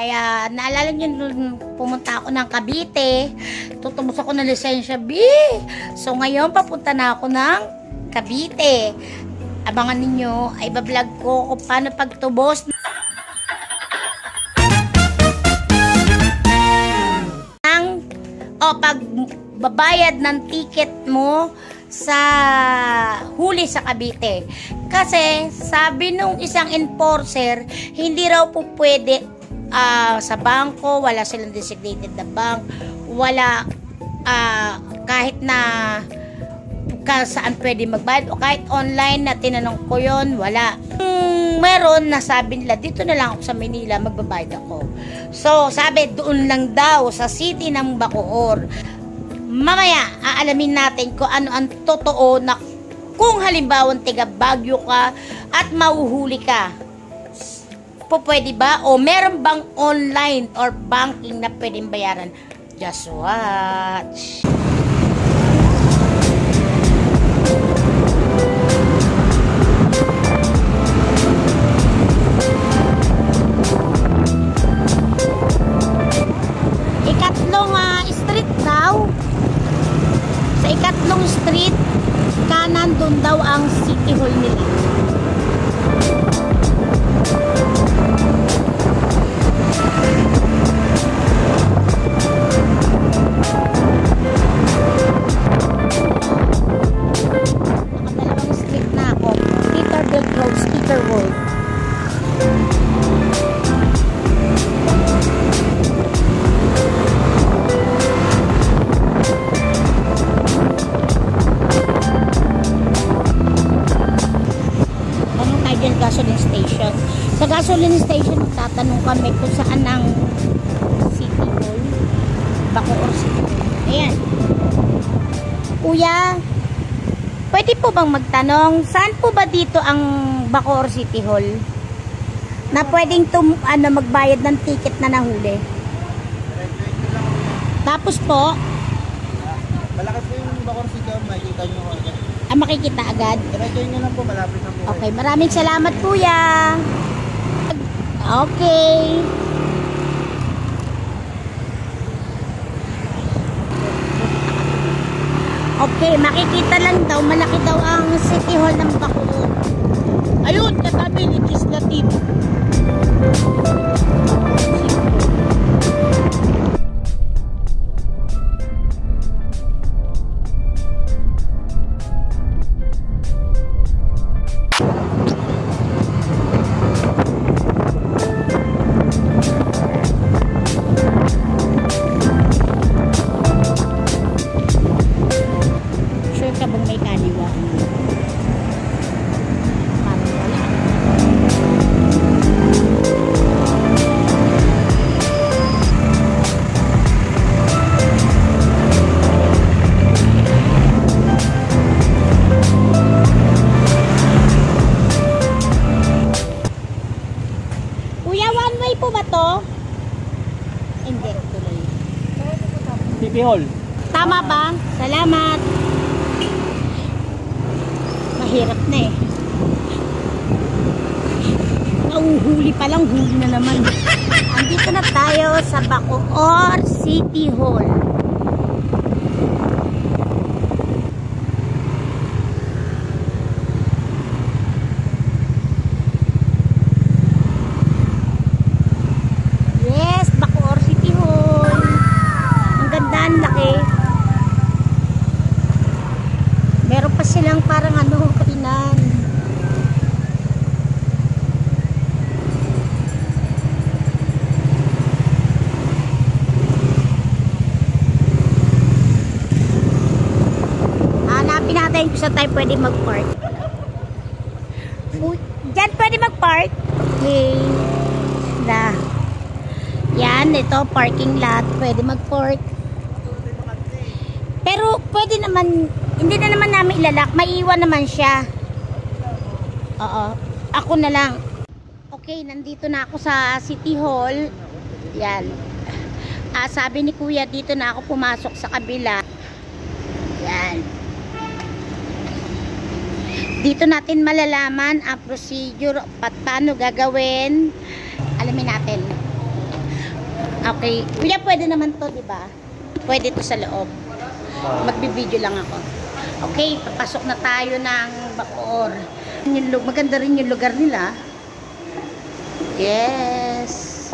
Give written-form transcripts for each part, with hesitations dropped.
Kaya naalala niyo nung pumunta ako ng Cavite, tutubos ako ng lisensya B. So ngayon papunta na ako ng Cavite. Abangan ninyo, ay bablog ko kung paano pagtubos ng pagbabayad ng ticket mo sa huli sa Cavite. Kasi sabi nung isang enforcer, hindi raw po pwede sa bangko, wala silang designated na bank, wala kahit na saan pwede magbayad o kahit online na tinanong ko yon, wala. Meron na sabi nila, dito na lang ako sa Manila, magbabayad ako. So, sabi, doon lang daw sa city ng Bacoor. Mamaya, aalamin natin kung ano ang totoo na kung halimbawa tiga Baguio ka at mahuhuli ka. Pwede ba? O meron bang online or banking na pwedeng bayaran? Just watch. Ikatlong street daw. Sa ikatlong street, kanan doon daw ang City Hall nila. Nakadalawang street na ako. Peterbilt Road, Speaker Road. Gasoline station. Sa gasoline station, tatanong kami kung saan ang City Hall. Bacoor City Hall. Ayan. Kuya, pwede po bang magtanong, saan po ba dito ang Bacoor City Hall? Na pwedeng magbayad ng ticket na nahuli. Tapos po, malakas po yung Bacoor City Hall, makikita nyo agad. Makikita agad? I-rejoin nyo lang po, malapit na po. Okay, maraming salamat kuya. Okay. Okay, makikita lang daw, malaki daw ang City Hall ng Bacoor. Ayun, katabi, legislative. Po ba to? Hindi. City Hall. Tama ba? Salamat. Mahirap na eh. Nauhuli pa lang, huli na naman. Andito na tayo sa Bacoor City Hall. Meron pa silang parang kainan. Hanapin natin kung saan tayo pwede mag-park. Diyan pwede mag-park. Okay. Yan, ito parking lot. Pwede mag-park. Pero pwede naman, hindi na naman namin ilalak, maiiwan naman siya. Oo, ako na lang. Okay, nandito na ako sa City Hall. Yan. Sabi ni Kuya, dito na ako pumasok sa kabila. Yan. Dito natin malalaman ang procedure at paano gagawin. Alamin natin. Okay. Kuya, pwede naman to, di ba? Pwede to sa loob. Magbibideo lang ako. Okay, papasok na tayo ng Bacoor. Maganda rin yung lugar nila. Yes.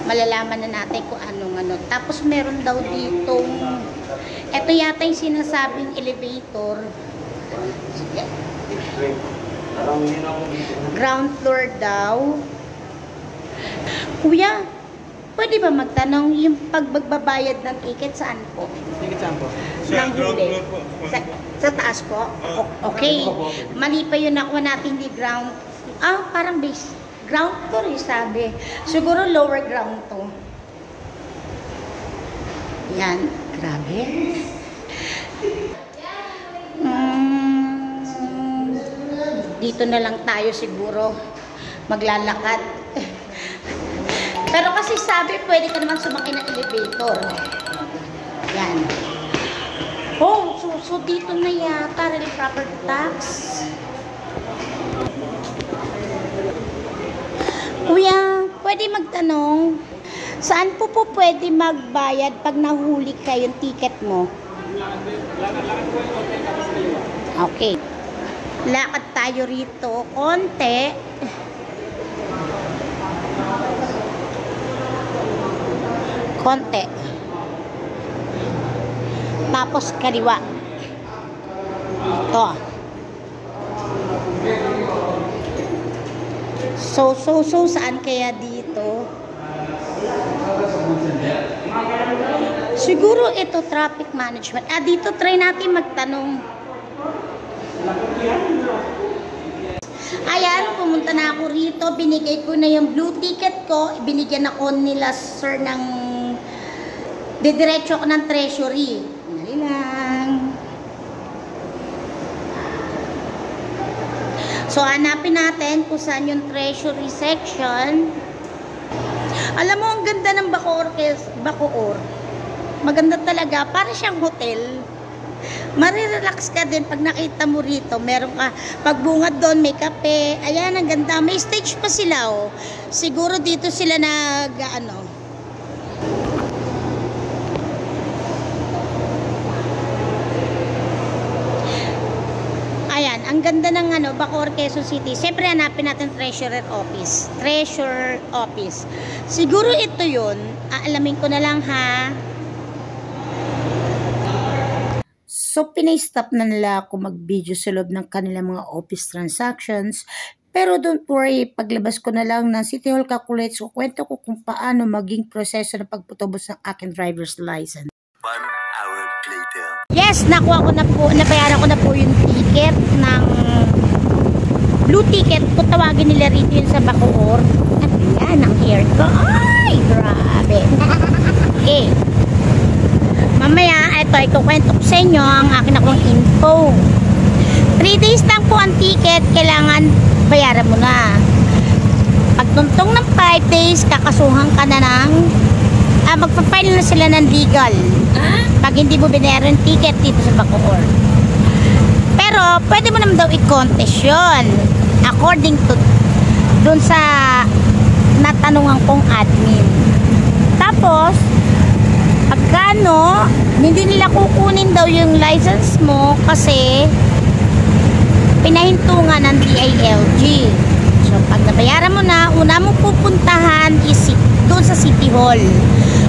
Malalaman na natin kung anong ano. Tapos meron daw ditong, eto yata yung sinasabing elevator. Ground floor daw. Kuya, pwede ba magtanong yung pagbabayad ng ticket saan po? Ticket saan po? Ng huli. Sa taas po? Okay. Mali pa yun, nakuha natin di ground. Parang base. Ground floor sabi. Siguro lower ground to. Yan. Grabe. Dito na lang tayo siguro maglalakad. Pero kasi sabi, pwede ka naman sumakay ng elevator. Yan. Oh, so dito na yata, real property tax. Kuya, pwede magtanong, saan po pwede magbayad pag nahuli ka yung ticket mo? Okay. Lakad tayo rito, konti. Konti. Tapos kaliwa. Ito. So, saan kaya dito? Siguro ito, traffic management. Dito try natin magtanong. Ayan, pumunta na ako rito. Binigay ko na yung blue ticket ko. Binigyan ako nila, sir, ng didiretso ko ng treasury. Dali lang. So, hanapin natin kung saan yung treasury section. Alam mo, ang ganda ng Bacoor. Maganda talaga. Para siyang hotel. Marirelax ka din pag nakita mo rito. Meron ka, pagbungad doon, may kape. Ayan, ang ganda. May stage pa sila, oh. Siguro dito sila Ayan, ang ganda ng Bacoor, Quezon City. Siyempre, hanapin natin Treasurer Office. Treasurer Office. Siguro ito yun. Aalamin ko na lang, ha. So, pinay-stop na nila ako mag-video sa loob ng kanilang mga office transactions. Pero don't worry, paglabas ko na lang ng City Hall Calculates, kwento ko kung paano maging proseso ng pagputubos ng aking driver's license. 1 hour later. Yes, nakuha ko na po, nabayaran ko na po yung ticket ng blue ticket. Kung tawagin nila rito yun sa Bacoor. At yan, ang hair ko. Ay, grabe. Okay. Mamaya, ito, ikukwento ko sa inyo ang akin akong info. 3 days lang po ang ticket, kailangan bayaran mo na. Pagtuntong ng 5 days, kakasuhan ka na ng, magpa-file na sila ng legal. Pag hindi mo binayaran yung ticket dito sa Bacoor. Pero, pwede mo naman daw i-contest yun. According to, dun sa natanungan kong admin. Tapos, pagkano, hindi nila kukunin daw yung license mo kasi pinahintungan ng DILG. So, pag nabayaran mo na, una mo pupuntahan is doon sa City Hall.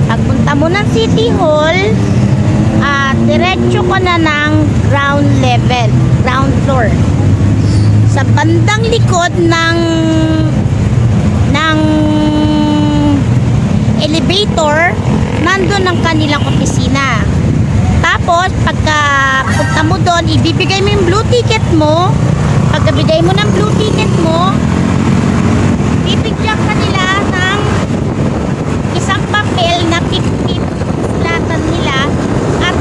Pagpunta mo ng City Hall, diretso ka na ng ground level, ground floor. Sa bandang likod ng elevator, nandun ang kanilang opisina. Tapos, pagka punta mo doon, ibibigay mo yung blue ticket mo. Pagkabigay mo ng blue ticket mo, bibigyan ka nila ng isang papel na 50 latan nila at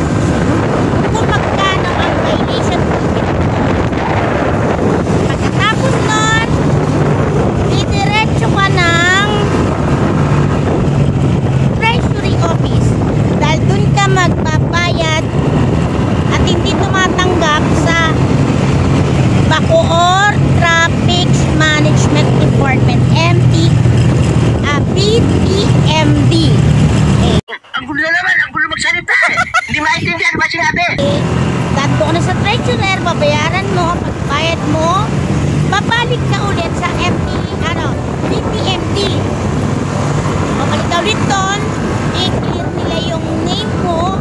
kung magkano ang violation ticket. Pagkatapos nun, didiretso ka ng Treasury Office. Dahil dun ka magbabayad at hindi tumatanggap sa Bacoor Traffic Management Ang gulo na naman, ang gulo magsalita eh. Hindi maintindihan ba sinabi? Dando ka na sa treasurer, babayaran mo, pagbayad mo, babalik ka ulit sa PPMD. Babalik ka ulit doon, i-clear nila yung name mo,